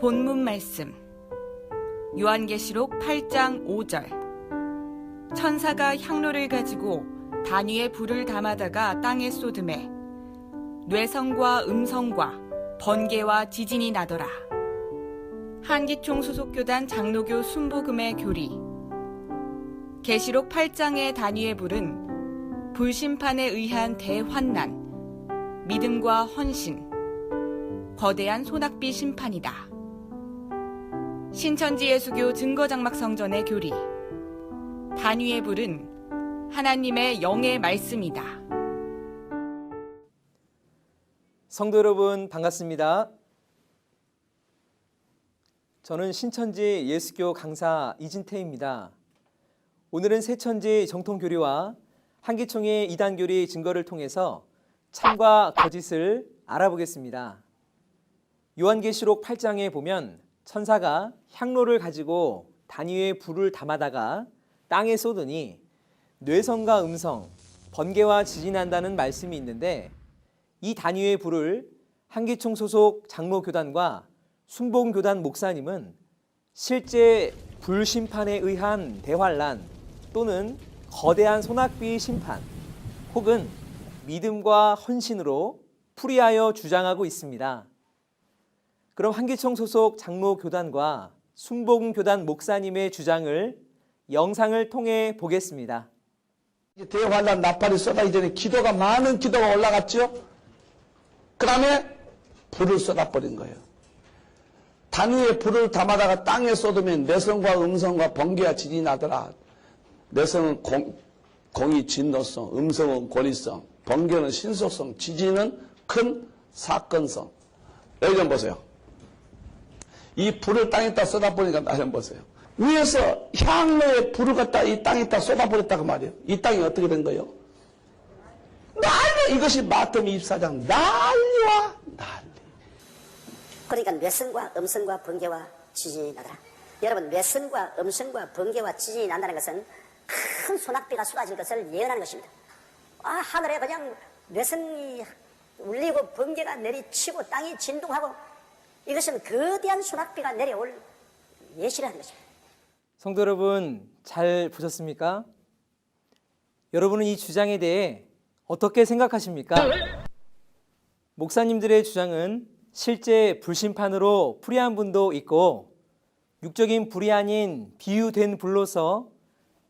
본문 말씀 요한계시록 8장 5절 천사가 향로를 가지고 단위에 불을 담아다가 땅에 쏟음에 뇌성과 음성과 번개와 지진이 나더라. 한기총 소속교단 장로교 순복음의 교리. 계시록 8장의 단위의 불은 불심판에 의한 대환난, 믿음과 헌신, 거대한 소낙비 심판이다. 신천지 예수교 증거장막성전의 교리. 단위의 불은 하나님의 영의 말씀이다. 성도 여러분 반갑습니다. 저는 신천지 예수교 강사 이진태입니다. 오늘은 새천지 정통교리와 한기총의 이단교리 증거를 통해서 참과 거짓을 알아보겠습니다. 요한계시록 8장에 보면 천사가 향로를 가지고 단위에 불을 담아다가 땅에 쏟으니 뇌성과 음성, 번개와 지진이 난다는 말씀이 있는데 이 단위의 불을 한기총 소속 장로교단과 순복음교단 목사님은 실제 불심판에 의한 대환란 또는 거대한 소낙비 심판 혹은 믿음과 헌신으로 풀이하여 주장하고 있습니다. 그럼 한기총 소속 장로교단과 순복음교단 목사님의 주장을 영상을 통해 보겠습니다. 대환란 나팔이 쏟아지기 전에 기도가 많은 기도가 올라갔죠. 그 다음에 불을 쏟아버린 거예요. 단위에 불을 담아다가 땅에 쏟으면 내성과 음성과 번개와 지진이 나더라. 내성은 공의 진노성, 음성은 권위성, 번개는 신속성, 지진은 큰 사건성. 여기 좀 보세요. 이 불을 땅에다 쏟아버리니까 나 좀 보세요. 위에서 향로에 불을 갖다 이 땅에다 쏟아버렸다고 말이에요. 이 땅이 어떻게 된 거예요? 난리! 이것이 마태복음 24장 난리와 난리. 그러니까 뇌성과 음성과 번개와 지진이 나더라. 여러분, 뇌성과 음성과 번개와 지진이 난다는 것은 큰 소낙비가 쏟아질 것을 예언하는 것입니다. 하늘에 그냥 뇌성이 울리고 번개가 내리치고 땅이 진동하고 이것은 거대한 소낙비가 내려올 예시를 하는 것입니다. 성도 여러분 잘 보셨습니까? 여러분은 이 주장에 대해 어떻게 생각하십니까? 목사님들의 주장은 실제 불심판으로 풀이한 분도 있고 육적인 불이 아닌 비유된 불로서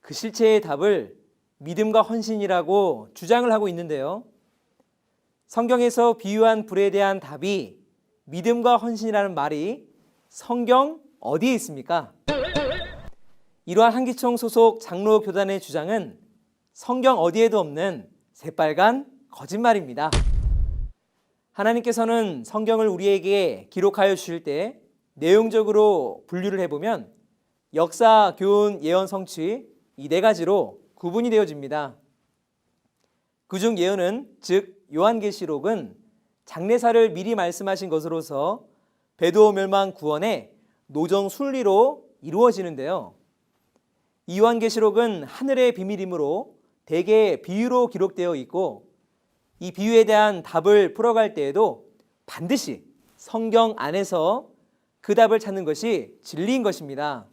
그 실체의 답을 믿음과 헌신이라고 주장을 하고 있는데요. 성경에서 비유한 불에 대한 답이 믿음과 헌신이라는 말이 성경 어디에 있습니까? 이러한 한기총 소속 장로교단의 주장은 성경 어디에도 없는 새빨간 거짓말입니다. 하나님께서는 성경을 우리에게 기록하여 주실 때 내용적으로 분류를 해보면 역사, 교훈, 예언, 성취 이 네 가지로 구분이 되어집니다. 그중 예언은 즉 요한계시록은 장래사를 미리 말씀하신 것으로서 배도 멸망 구원의 노정 순리로 이루어지는데요. 이 요한계시록은 하늘의 비밀이므로 대개 비유로 기록되어 있고 이 비유에 대한 답을 풀어갈 때에도 반드시 성경 안에서 그 답을 찾는 것이 진리인 것입니다.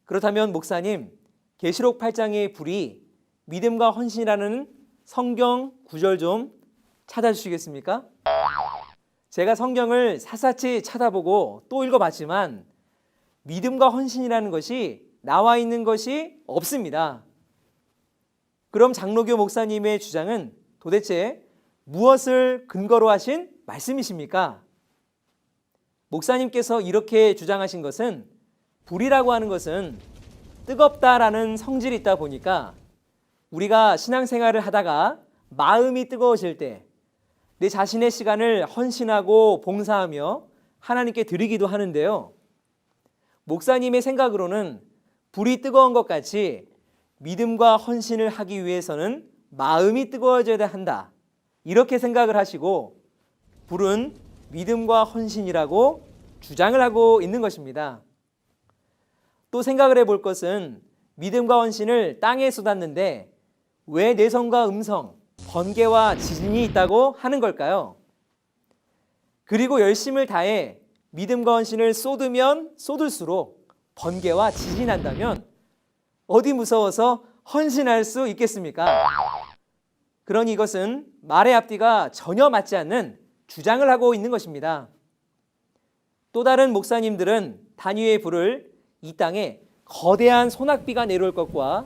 그렇다면 목사님, 계시록 8장의 불이 믿음과 헌신이라는 성경 구절 좀 찾아주시겠습니까? 제가 성경을 샅샅이 찾아보고 또 읽어봤지만 믿음과 헌신이라는 것이 나와 있는 것이 없습니다. 그럼 장로교 목사님의 주장은 도대체 무엇을 근거로 하신 말씀이십니까? 목사님께서 이렇게 주장하신 것은 불이라고 하는 것은 뜨겁다라는 성질이 있다 보니까 우리가 신앙생활을 하다가 마음이 뜨거워질 때 내 자신의 시간을 헌신하고 봉사하며 하나님께 드리기도 하는데요. 목사님의 생각으로는 불이 뜨거운 것 같이 믿음과 헌신을 하기 위해서는 마음이 뜨거워져야 한다. 이렇게 생각을 하시고 불은 믿음과 헌신이라고 주장을 하고 있는 것입니다. 또 생각을 해볼 것은 믿음과 헌신을 땅에 쏟았는데 왜 내성과 음성, 번개와 지진이 있다고 하는 걸까요? 그리고 열심을 다해 믿음과 헌신을 쏟으면 쏟을수록 번개와 지진이 난다면 어디 무서워서 헌신할 수 있겠습니까? 그러니 이것은 말의 앞뒤가 전혀 맞지 않는 주장을 하고 있는 것입니다. 또 다른 목사님들은 단위의 불을 이 땅에 거대한 소낙비가 내려올 것과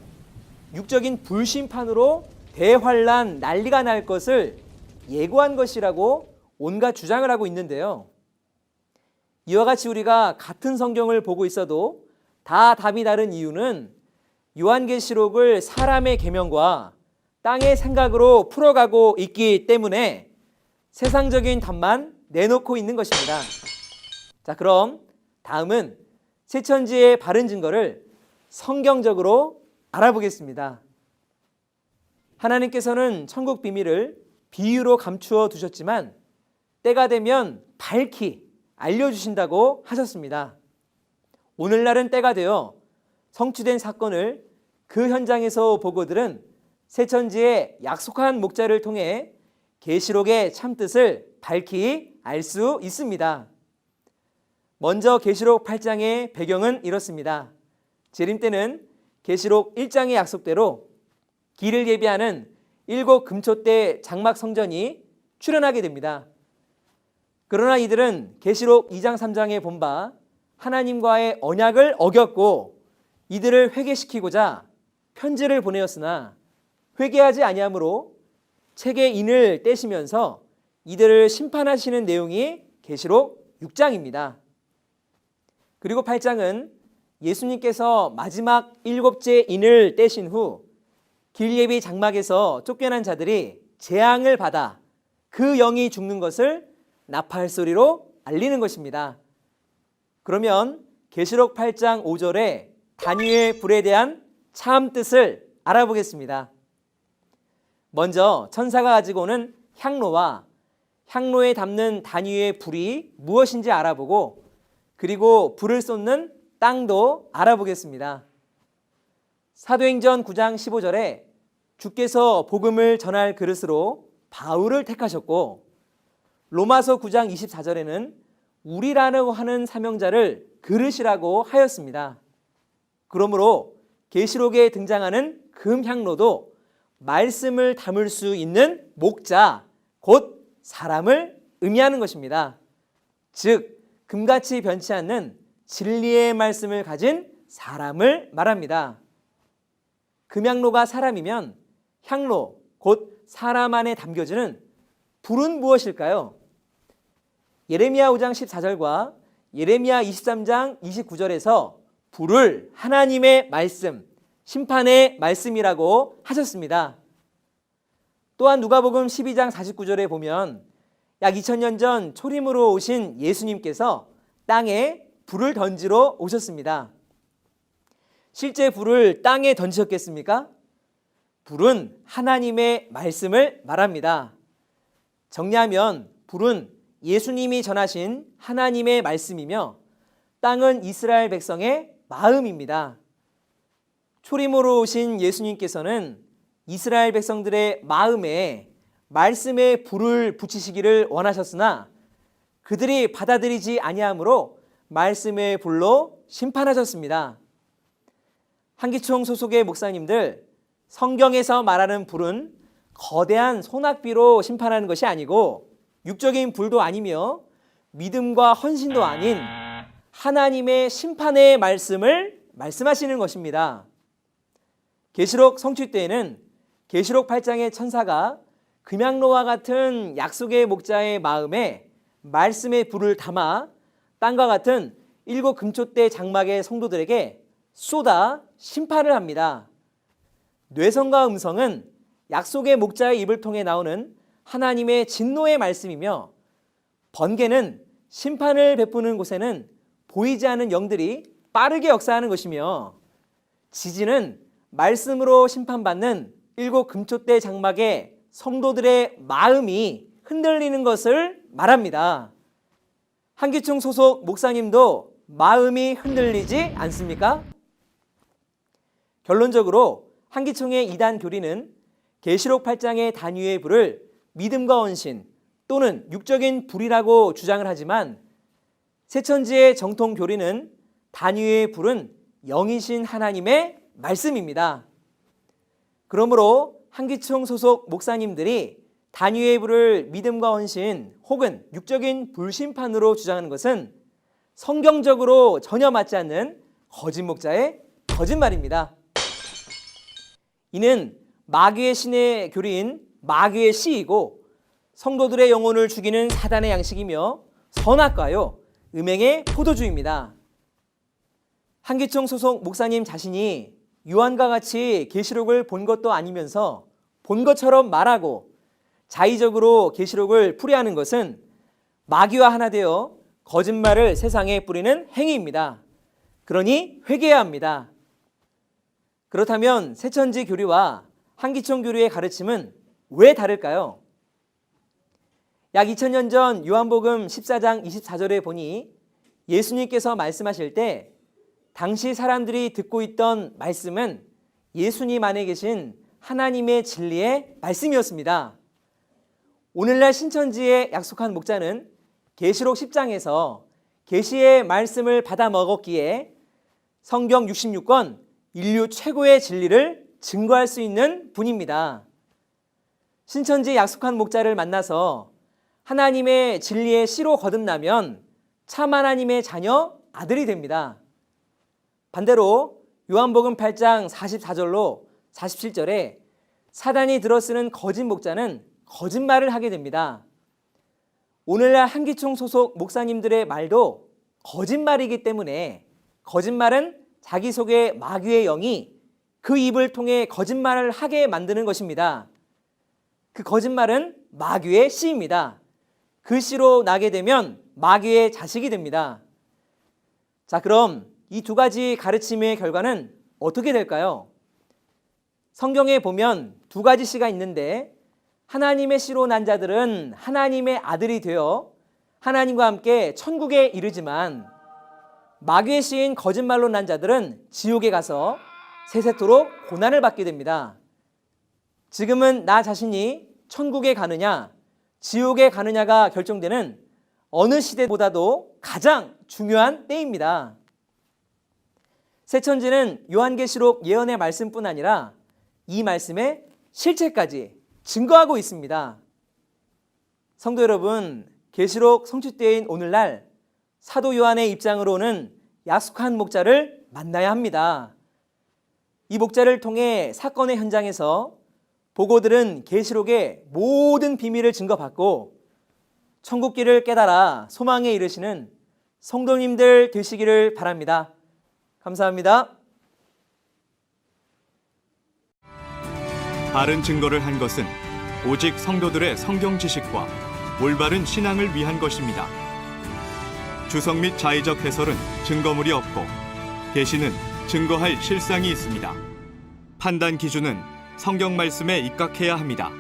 육적인 불심판으로 대환란 난리가 날 것을 예고한 것이라고 온갖 주장을 하고 있는데요. 이와 같이 우리가 같은 성경을 보고 있어도 다 답이 다른 이유는 요한계시록을 사람의 계명과 땅의 생각으로 풀어가고 있기 때문에 세상적인 답만 내놓고 있는 것입니다. 자, 그럼 다음은 새천지의 바른 증거를 성경적으로 알아보겠습니다. 하나님께서는 천국 비밀을 비유로 감추어 두셨지만 때가 되면 밝히 알려주신다고 하셨습니다. 오늘날은 때가 되어 성취된 사건을 그 현장에서 보고들은 새천지의 약속한 목자를 통해 계시록의 참뜻을 밝히 알 수 있습니다. 먼저 계시록 8장의 배경은 이렇습니다. 재림 때는 계시록 1장의 약속대로 길을 예비하는 7 금초대 장막 성전이 출현하게 됩니다. 그러나 이들은 계시록 2장 3장에 본 바 하나님과의 언약을 어겼고 이들을 회개시키고자 편지를 보내었으나 회개하지 아니하므로 책의 인을 떼시면서 이들을 심판하시는 내용이 계시록 6장입니다. 그리고 8장은 예수님께서 마지막 7째 인을 떼신 후 길예비 장막에서 쫓겨난 자들이 재앙을 받아 그 영이 죽는 것을 나팔 소리로 알리는 것입니다. 그러면 계시록 8장 5절에 단위의 불에 대한 참 뜻을 알아보겠습니다. 먼저 천사가 가지고 오는 향로와 향로에 담는 단위의 불이 무엇인지 알아보고 그리고 불을 쏟는 땅도 알아보겠습니다. 사도행전 9장 15절에 주께서 복음을 전할 그릇으로 바울을 택하셨고 로마서 9장 24절에는 우리라고 하는 사명자를 그릇이라고 하였습니다. 그러므로 계시록에 등장하는 금향로도 말씀을 담을 수 있는 목자, 곧 사람을 의미하는 것입니다. 즉 금같이 변치 않는 진리의 말씀을 가진 사람을 말합니다. 금향로가 사람이면 향로, 곧 사람 안에 담겨지는 불은 무엇일까요? 예레미야 5장 14절과 예레미야 23장 29절에서 불을 하나님의 말씀, 심판의 말씀이라고 하셨습니다. 또한 누가복음 12장 49절에 보면 약 2000년 전 초림으로 오신 예수님께서 땅에 불을 던지러 오셨습니다. 실제 불을 땅에 던지셨겠습니까? 불은 하나님의 말씀을 말합니다. 정리하면 불은 예수님이 전하신 하나님의 말씀이며 땅은 이스라엘 백성의 마음입니다. 초림으로 오신 예수님께서는 이스라엘 백성들의 마음에 말씀의 불을 붙이시기를 원하셨으나 그들이 받아들이지 아니하므로 말씀의 불로 심판하셨습니다. 한기총 소속의 목사님들, 성경에서 말하는 불은 거대한 소낙비로 심판하는 것이 아니고 육적인 불도 아니며 믿음과 헌신도 아닌 하나님의 심판의 말씀을 말씀하시는 것입니다. 계시록 성취 때에는 계시록 8장의 천사가 금향로와 같은 약속의 목자의 마음에 말씀의 불을 담아 땅과 같은 7 금초대 장막의 성도들에게 쏟아 심판을 합니다. 뇌성과 음성은 약속의 목자의 입을 통해 나오는 하나님의 진노의 말씀이며 번개는 심판을 베푸는 곳에는 보이지 않는 영들이 빠르게 역사하는 것이며 지진은 말씀으로 심판받는 7 금초대 장막의 성도들의 마음이 흔들리는 것을 말합니다. 한기총 소속 목사님도 마음이 흔들리지 않습니까? 결론적으로 한기총의 이단 교리는 계시록 8장의 단위의 불을 믿음과 헌신 또는 육적인 불이라고 주장을 하지만 새천지의 정통 교리는 단위의 불은 영이신 하나님의 말씀입니다. 그러므로 한기총 소속 목사님들이 단위의 불을 믿음과 헌신 혹은 육적인 불심판으로 주장하는 것은 성경적으로 전혀 맞지 않는 거짓 목자의 거짓말입니다. 이는 마귀의 신의 교리인 마귀의 시이고 성도들의 영혼을 죽이는 사단의 양식이며 선악과요 음행의 포도주입니다. 한기총 소속 목사님 자신이 요한과 같이 계시록을 본 것도 아니면서 본 것처럼 말하고 자의적으로 계시록을 풀이하는 것은 마귀와 하나 되어 거짓말을 세상에 뿌리는 행위입니다. 그러니 회개해야 합니다. 그렇다면 새천지 교리와 한기총 교리의 가르침은 왜 다를까요? 약 2000년 전 요한복음 14장 24절에 보니 예수님께서 말씀하실 때 당시 사람들이 듣고 있던 말씀은 예수님 안에 계신 하나님의 진리의 말씀이었습니다. 오늘날 신천지에 약속한 목자는 계시록 10장에서 계시의 말씀을 받아 먹었기에 성경 66권 인류 최고의 진리를 증거할 수 있는 분입니다. 신천지 약속한 목자를 만나서 하나님의 진리의 씨로 거듭나면 참 하나님의 자녀 아들이 됩니다. 반대로 요한복음 8장 44절로 47절에 사단이 들어쓰는 거짓 목자는 거짓말을 하게 됩니다. 오늘날 한기총 소속 목사님들의 말도 거짓말이기 때문에 거짓말은 자기 속의 마귀의 영이 그 입을 통해 거짓말을 하게 만드는 것입니다. 그 거짓말은 마귀의 씨입니다. 그 씨로 나게 되면 마귀의 자식이 됩니다. 자, 그럼 이 두 가지 가르침의 결과는 어떻게 될까요? 성경에 보면 두 가지 씨가 있는데 하나님의 씨로 난 자들은 하나님의 아들이 되어 하나님과 함께 천국에 이르지만 마귀의 씨인 거짓말로 난 자들은 지옥에 가서 세세토록 고난을 받게 됩니다. 지금은 나 자신이 천국에 가느냐 지옥에 가느냐가 결정되는 어느 시대보다도 가장 중요한 때입니다. 새천지는 요한계시록 예언의 말씀뿐 아니라 이 말씀의 실체까지 증거하고 있습니다. 성도 여러분, 계시록 성취 때인 오늘날 사도 요한의 입장으로는 약속한 목자를 만나야 합니다. 이 목자를 통해 사건의 현장에서 보고들은 계시록의 모든 비밀을 증거받고 천국길을 깨달아 소망에 이르시는 성도님들 되시기를 바랍니다. 감사합니다. 바른 증거를 한 것은 오직 성도들의 성경 지식과 올바른 신앙을 위한 것입니다. 주석 및 자의적 해설은 증거물이 없고 계시는 증거할 실상이 있습니다. 판단 기준은 성경 말씀에 입각해야 합니다.